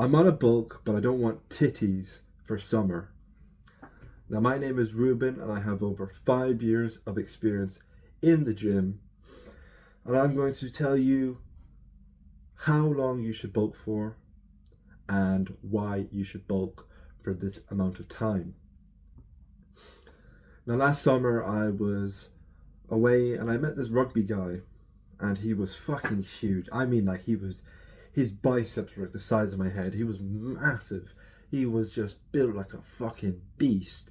I'm on a bulk, but I don't want titties for summer. Now, my name is Ruben, and I have over 5 years of experience in the gym, and I'm going to tell you how long you should bulk for and why you should bulk for this amount of time. Now, last summer I was away and I met this rugby guy, and he was fucking huge. I mean, like, his biceps were like the size of my head. He was massive. He was just built like a fucking beast.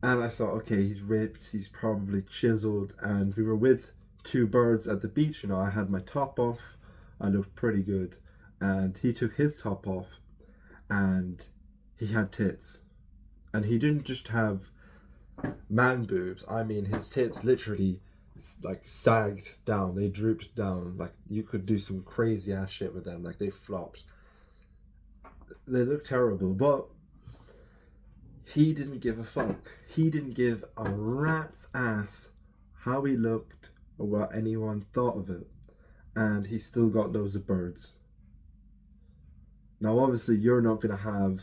And I thought, okay, he's ripped, he's probably chiseled. And we were with two birds at the beach. You know, I had my top off, I looked pretty good. And he took his top off, and he had tits. And he didn't just have man boobs. I mean, his tits literally like sagged down. They drooped down. Like, you could do some crazy ass shit with them. Like, they flopped. They looked terrible, but he didn't give a fuck. He didn't give a rat's ass how he looked or what anyone thought of it. And he still got loads of birds. Now, obviously, you're not going to have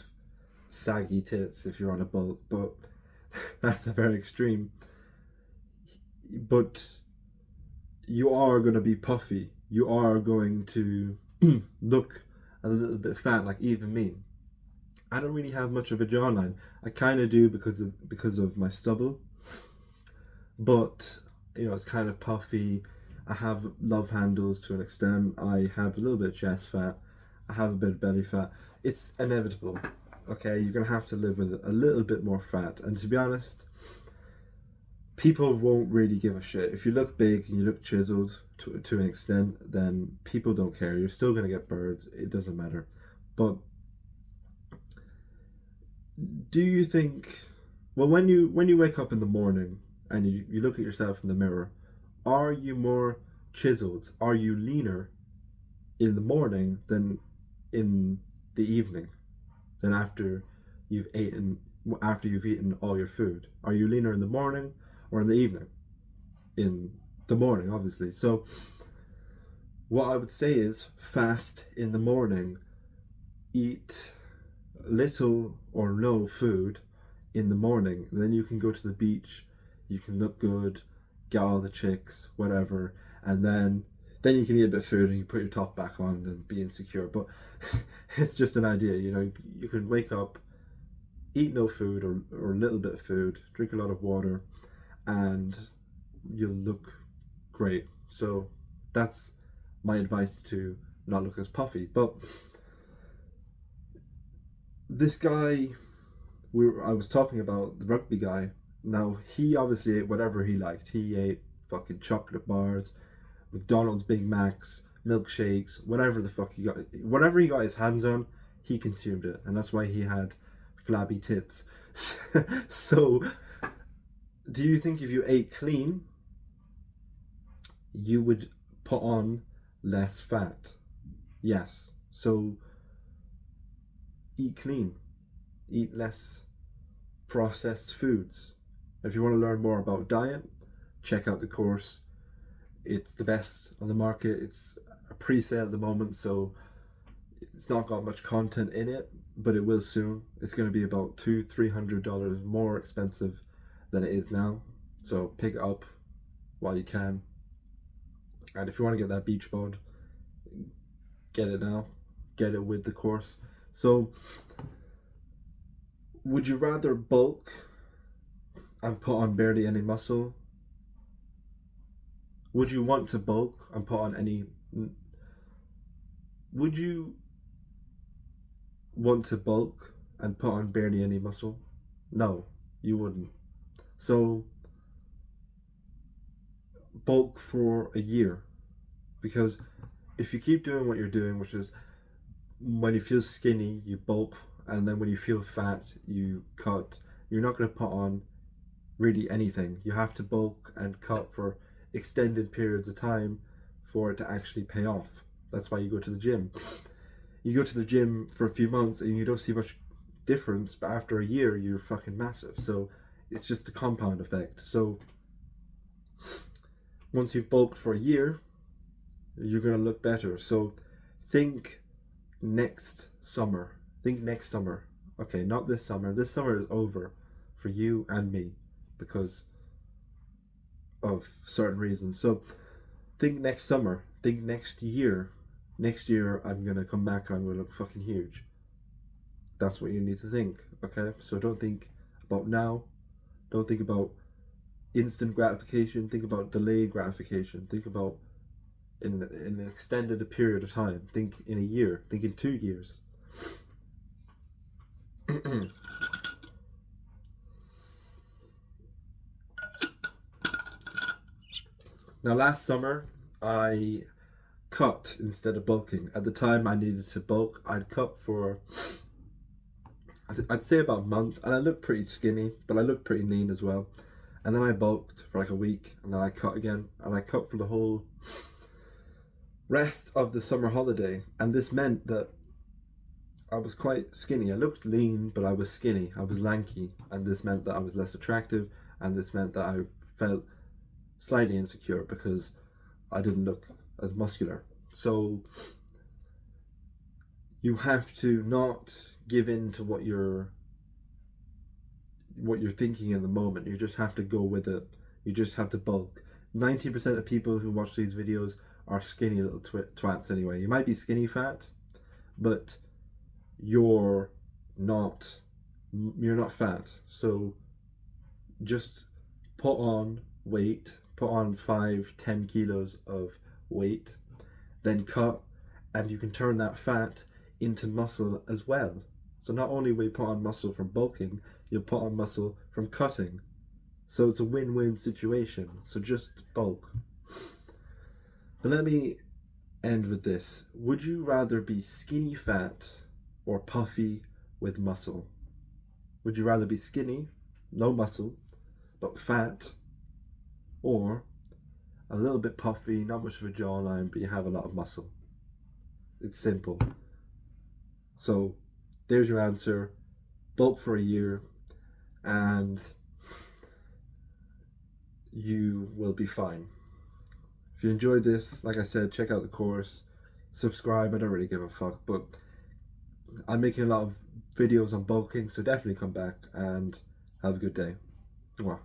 saggy tits if you're on a bulk, but that's a very extreme. But you are going to be puffy. You are going to look a little bit fat, like even me. I don't really have much of a jawline. I kind of do because of my stubble, but you know, it's kind of puffy. I have love handles to an extent. I have a little bit of chest fat. I have a bit of belly fat. It's inevitable. Okay, you're gonna have to live with a little bit more fat. And to be honest, people won't really give a shit. If you look big and you look chiseled to an extent, then people don't care. You're still gonna get birds. It doesn't matter. But do you think, well, when you wake up in the morning and you look at yourself in the mirror, are you more chiseled? Are you leaner in the morning than in the evening? Than you've eaten after you've eaten all your food? Are you leaner in the morning or in the evening? In the morning, obviously. So what I would say is fast in the morning, eat little or no food in the morning. Then you can go to the beach, you can look good, get all the chicks, whatever, and then you can eat a bit of food and you put your top back on and be insecure. But it's just an idea, you know. You can wake up, eat no food or a little bit of food, drink a lot of water, and you'll look great. So that's my advice to not look as puffy. But this guy I was talking about, the rugby guy, now he obviously ate whatever he liked. He ate fucking chocolate bars, McDonald's Big Macs, milkshakes, whatever the fuck he got. Whatever he got his hands on, he consumed it. And that's why he had flabby tits. So, do you think if you ate clean, you would put on less fat? Yes. So, eat clean, eat less processed foods. If you want to learn more about diet, check out the course. It's the best on the market. It's a pre-sale at the moment, so it's not got much content in it, but it will soon. It's going to be about $200-300 more expensive than it is now. So pick it up while you can. And if you want to get that beach bod, get it now. Get it with the course. So, would you rather bulk and put on barely any muscle? Would you want to bulk and put on any? Would you want to bulk and put on barely any muscle? No, you wouldn't. So, bulk for a year. Because if you keep doing what you're doing, which is when you feel skinny, you bulk, and then when you feel fat, you cut, you're not going to put on really anything. You have to bulk and cut for extended periods of time for it to actually pay off. That's why you go to the gym. You go to the gym for a few months and you don't see much difference, but after a year, you're fucking massive. So it's just a compound effect. So once you've bulked for a year, you're going to look better. So think next summer. Think next summer. Okay, not this summer. This summer is over for you and me because of certain reasons. So think next summer. Think next year. Next year, I'm gonna come back and I'm gonna look fucking huge. That's what you need to think, okay? So don't think about now. Don't think about instant gratification. Think about delayed gratification. Think about in an extended period of time. Think in a year. Think in 2 years. Now, last summer, I cut instead of bulking. At the time, I needed to bulk. I'd cut for, I'd say about a month, and I looked pretty skinny, but I looked pretty lean as well. And then I bulked for like a week, and then I cut again, and I cut for the whole rest of the summer holiday. And this meant that I was quite skinny. I looked lean, but I was skinny. I was lanky, and this meant that I was less attractive, and this meant that I felt slightly insecure because I didn't look as muscular. So you have to not give in to what you're thinking in the moment. You just have to go with it. You just have to bulk. 90% of people who watch these videos are skinny little twats anyway. You might be skinny fat, but you're not fat. So just put on weight, put on 5-10 kilos of weight, then cut, and you can turn that fat into muscle as well. So not only will you put on muscle from bulking, you'll put on muscle from cutting. So it's a win-win situation. So just bulk. But let me end with this. Would you rather be skinny fat or puffy with muscle? Would you rather be skinny, no muscle, but fat, or a little bit puffy, not much of a jawline, but you have a lot of muscle? It's simple. So there's your answer. Bulk for a year and you will be fine. If you enjoyed this, like I said, check out the course, subscribe. I don't really give a fuck, but I'm making a lot of videos on bulking, so definitely come back and have a good day. Mwah.